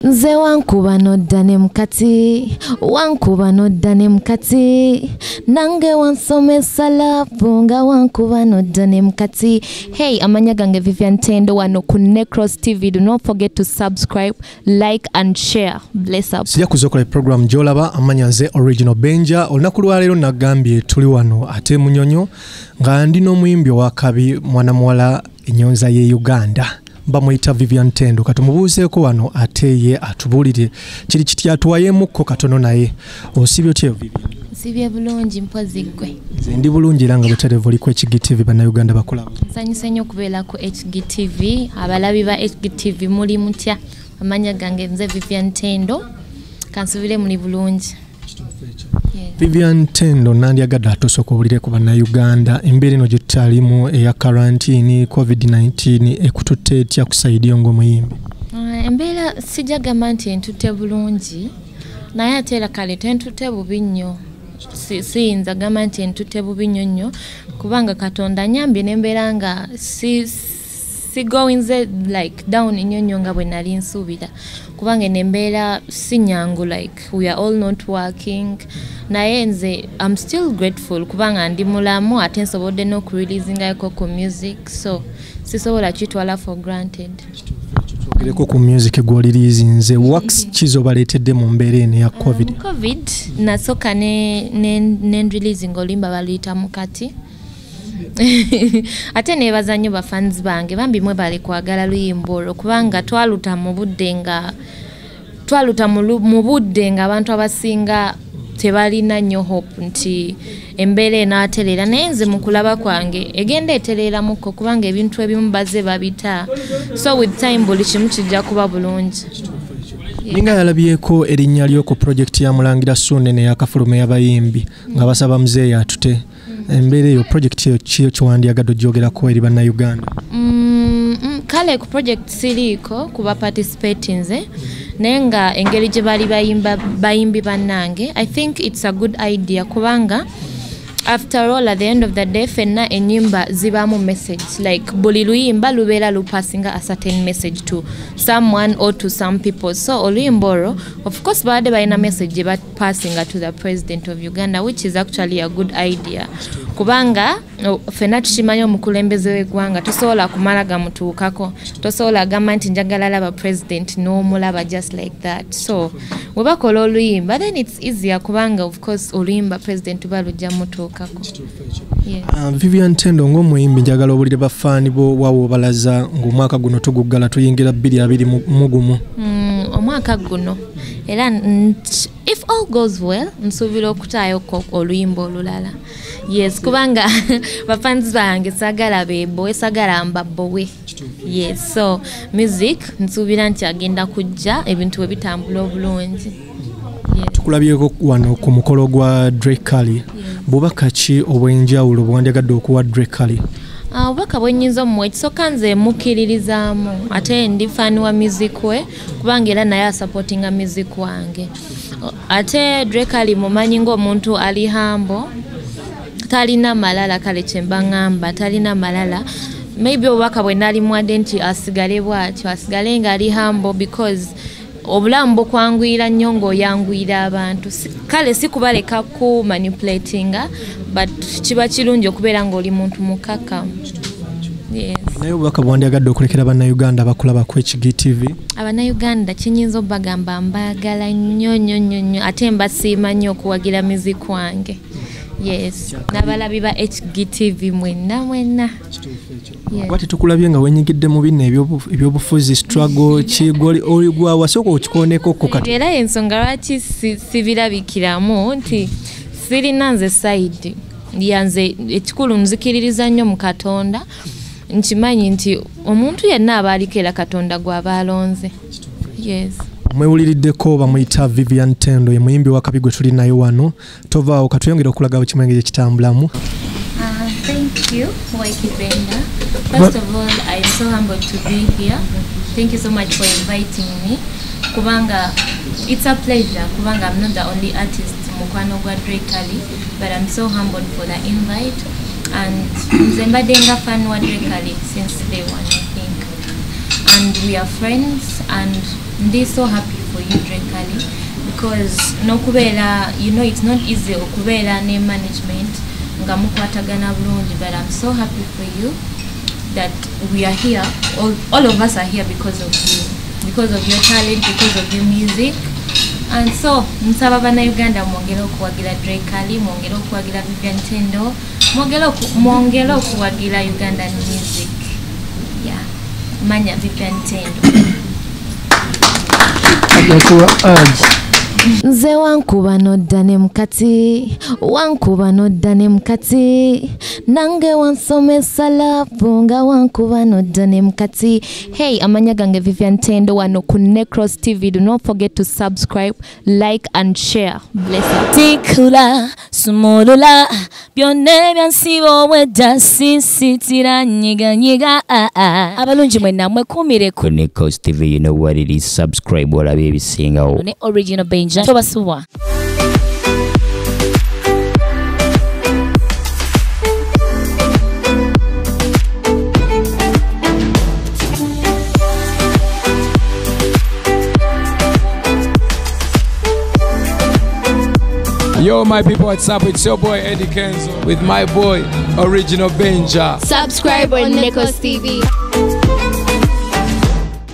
Nze wankuba nodda ne mukati, wankuba nodda ne mukati, nange wansomesa laavu nga wankuba nodda ne mukati. Hey, amanya gange Vivian Tendo wano ku NEKOZ TV. Do not forget to subscribe, like and share. Bless up. Sija kuzokola program jolaba amanya nze Original Benja. Olunaku lwa leero nagambye tuli wano ate munyonyo nga ndi n'omuyimbi wakabi mwana muwala ennyonza ye Uganda. Bamuyita Vivian Tendo katumubuuzeeko wano ate ye atubulire kiri kiti Katuwayemu katono naye. Osibye otya Vivian? Sibye bulungi mpozi gwe. Nze ndi bulungi era nga butalevu ku HG TV bannayuganda bakulaba. Nsanyuse nnyo okubeera ku HG TV. Abalabi ba HG TV muli mutya? Amanya gange nze Vivian Tendo. Kansubire muli bulungi. Vivian Tendo nandyagadde atosooka obulire ku bannayuganda embeera eno gye tutalimu eya quarantine COVID-19 ekututte etya kusaidia ng'omuyimbi? Embeera sijagamba nti entutte bulungi naye ate era kale tentutte bubi nnyo. Siyinza gamba nti entutte bubi nnyo kubanga Katonda nyambye n'embeera nga sigowinze like down nnyo nga bwe nali nsuubira kubanga nembeera si nyangu like we are all not working naye nze I'm still grateful kubanga ndi mulamu ate nsobodde n'okureleasingako ku music so sisobola kitwala for granted. Gereko ku music gw'oliriizinze wax kizo baleetedde mu mbeera eno ya COVID nasooka ne releasing olimba baluyita mukati ate nebaza nnyo bafans bange bambi mwe bali kwagala luyimbo olwo kubanga twaluta mu budde nga abantu abasinga tebalina nnyo hope nti embeera enaaterera naye nze mu kulaba kwange egenda etereramuko kubanga ebintu ebimu baze babita so with time buli kimu kijja kuba bulungi. Ninga yalabyeko erinnya lyo ku project ya Mulangira Sunene yakafulume y'abayimbi nga basaba muzeeyi atute. Embeera eyo project eyo kiyo kiwandyagadde ogyogerako eri bannayuganda? Kale ku project siriiko kuba participate nze naye nga engeri gye bali bayimbi bannange I think it's a good idea kubanga after all at the end of the day fenna enyimba zibamu message like buli luyimba lubeera lupassinga a certain message to someone or to some people so oluyimbo of course baade balina message but passinga to the president of Uganda which is actually a good idea kubanga fenna tukimanyi omukulembeze w'eggwanga tosobola kumala gamutuukako tosobola gamba nti njagala laba president n'omulaba just like that so we bakola oluyimba then it's easier kubanga of course oluyimba president balujja mutuuka. Vivian Tendo ng'omuyimbi njagala obulire bafaani bo wawo balaza ng'omwaka guno tuguggala tuyingira 2021 omwaka guno era if all goes well nsuubira okutaayo oluyimba olulala yes kubanga bafans bange sagala bebo sagala mbabbowe yes so music nsuubira nti agenda kujja ebintu bwe bitambula obulungi. Tukulabyeko wano ku mukolo gwa Drake bubaka ki obwenjawulo bwandyagadde okuwa Drake? Obubaka bwenyiza omuwe ekisooka nze mukkiririzaamu ate ndi faani wa music we kubanga era naye asupportinga music wange ate Drake mumanyi ng'omuntu ali hambo talina malala kale kyemba ngamba talina malala maybe obubaka bwe nali mwadde nti asigale bwatyo asigale nga ali hambo because obulamu bukwanguyira nnyo ng'oyanguyira abantu kale si kubaleka ku manipulatinga but kiba kirungi okubeera ng'oli muntu mukkakkamu. Naye obubaka bwandyagadde okulekera bannayuganda abakulaba ku HG TV? Abannayuganda kinyinza obbagamba mbaagala nnyo ate mbasiima nnyo okuwagira music wange. Yes, n'abalabi ba HG TV mwenna. Wati tukulabye nga wenyigidde mu bino ebyobufuzi struggle kigoli oligwa wasooka okikooneko ku kati. Era ensonga lwaki sibirabikiramu nti sirina nze side yanze ekikulu nzikiririza nnyo mu Katonda nkimanyi nti omuntu yenna aba aliko era Katonda gw'aba alonze. Yes. Mwewuliriddeko bamuyita Vivian Tendo ye muyimbi wakabi gwe tuli naye wano tovaawo katuyongera okulagawo kimwenge gye kitambulamu. Thank you, Waiki Brenda. First of all, I'm so humbled to be here. Thank you so much for inviting me. Kubanga, it's a pleasure. Kubanga, I'm not the only artist mukwano gwa Drake, but I'm so humbled for the invite. And Zembadenga fan wa Drake since day one, I think. And we are friends and ndi so happy for you Drekali because nokubera it's not easy okubera ne management nga mukwatagana bulungi, but I'm so happy for you that we are here, all of us are here because of you, because of your talent, because of your music. And so nsaba bana Uganda mwongere okuwagira Drekali, mwongere okuwagira Vivian Tendo, mwongere okuwagira Ugandan music. Yeah, manya Vivian Tendo. Nze wankuba nodda ne mukati, wankuba nodda ne mukati, nange wansomesa laavu nga wankuba nodda ne mukati. Hey, amanya gange Vivian Tendo wano ku NEKOZ TV. Do not forget to subscribe, like and share. Bless you. Tikula sumulula byonne byansibo wedda sisitira nyiga abalungi mwenna mwekumire ku NEKOZ TV. You know what it is. Subscribe wala bebisingawo. Ne original Benja. Tobasuwa. Yo, my people, what's up? It's your boy Eddie Kenzo with my boy Original Benja. Subscribe on NEKOZ TV.